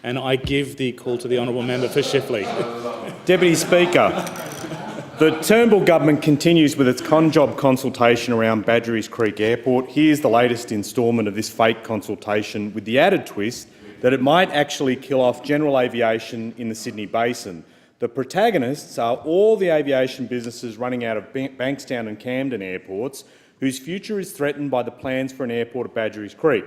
and I give the call to the honourable member for Shifley. Deputy Speaker, the Turnbull government continues with its con-job consultation around Badgerys Creek Airport. Here's the latest instalment of this fake consultation, with the added twist that it might actually kill off general aviation in the Sydney Basin. The protagonists are all the aviation businesses running out of Bankstown and Camden airports, whose future is threatened by the plans for an airport at Badgerys Creek.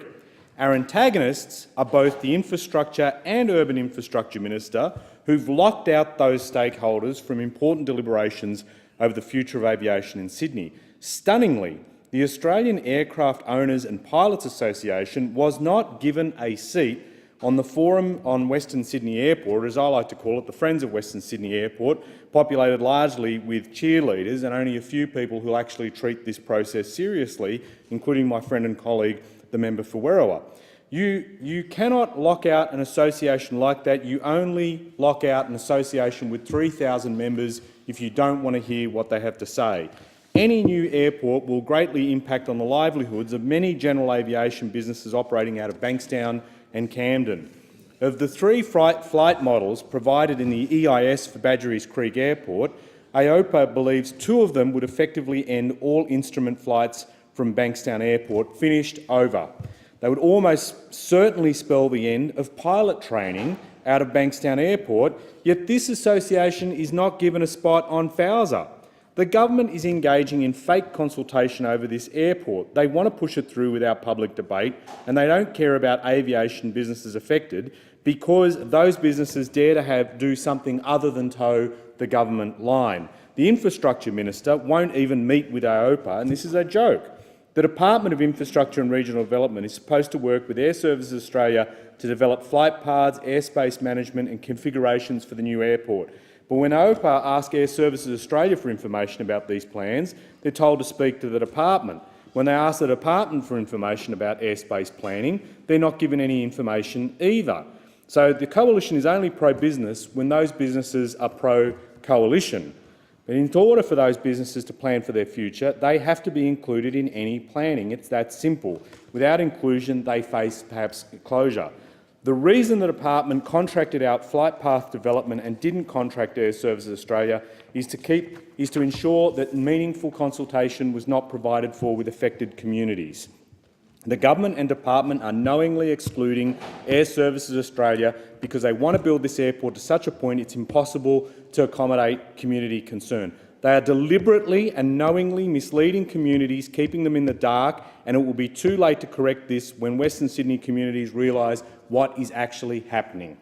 Our antagonists are both the Infrastructure and Urban Infrastructure Minister, who've locked out those stakeholders from important deliberations over the future of aviation in Sydney. Stunningly, the Australian Aircraft Owners and Pilots Association was not given a seat on the forum on Western Sydney Airport, as I like to call it, the Friends of Western Sydney Airport, populated largely with cheerleaders and only a few people who actually treat this process seriously, including my friend and colleague, the member for Werriwa. You cannot lock out an association like that. You only lock out an association with 3,000 members if you don't want to hear what they have to say. Any new airport will greatly impact on the livelihoods of many general aviation businesses operating out of Bankstown and Camden. Of the 3 flight models provided in the EIS for Badgerys Creek Airport, AOPA believes 2 of them would effectively end all instrument flights from Bankstown Airport, finished over. They would almost certainly spell the end of pilot training out of Bankstown Airport, yet this association is not given a spot on FOWSA. The government is engaging in fake consultation over this airport. They want to push it through without public debate, and they don't care about aviation businesses affected because those businesses dare to do something other than toe the government line. The Infrastructure Minister won't even meet with AOPA, and this is a joke. The Department of Infrastructure and Regional Development is supposed to work with Air Services Australia to develop flight paths, airspace management and configurations for the new airport. But when AOPA ask Air Services Australia for information about these plans, they're told to speak to the department. When they ask the department for information about airspace planning, they're not given any information either. So the coalition is only pro-business when those businesses are pro-coalition. But in order for those businesses to plan for their future, they have to be included in any planning. It's that simple. Without inclusion, they face perhaps closure. The reason the department contracted out flight path development and didn't contract Air Services Australia is to ensure that meaningful consultation was not provided for with affected communities. The government and department are knowingly excluding Air Services Australia because they want to build this airport to such a point it's impossible to accommodate community concern. They are deliberately and knowingly misleading communities, keeping them in the dark, and it will be too late to correct this when Western Sydney communities realise what is actually happening.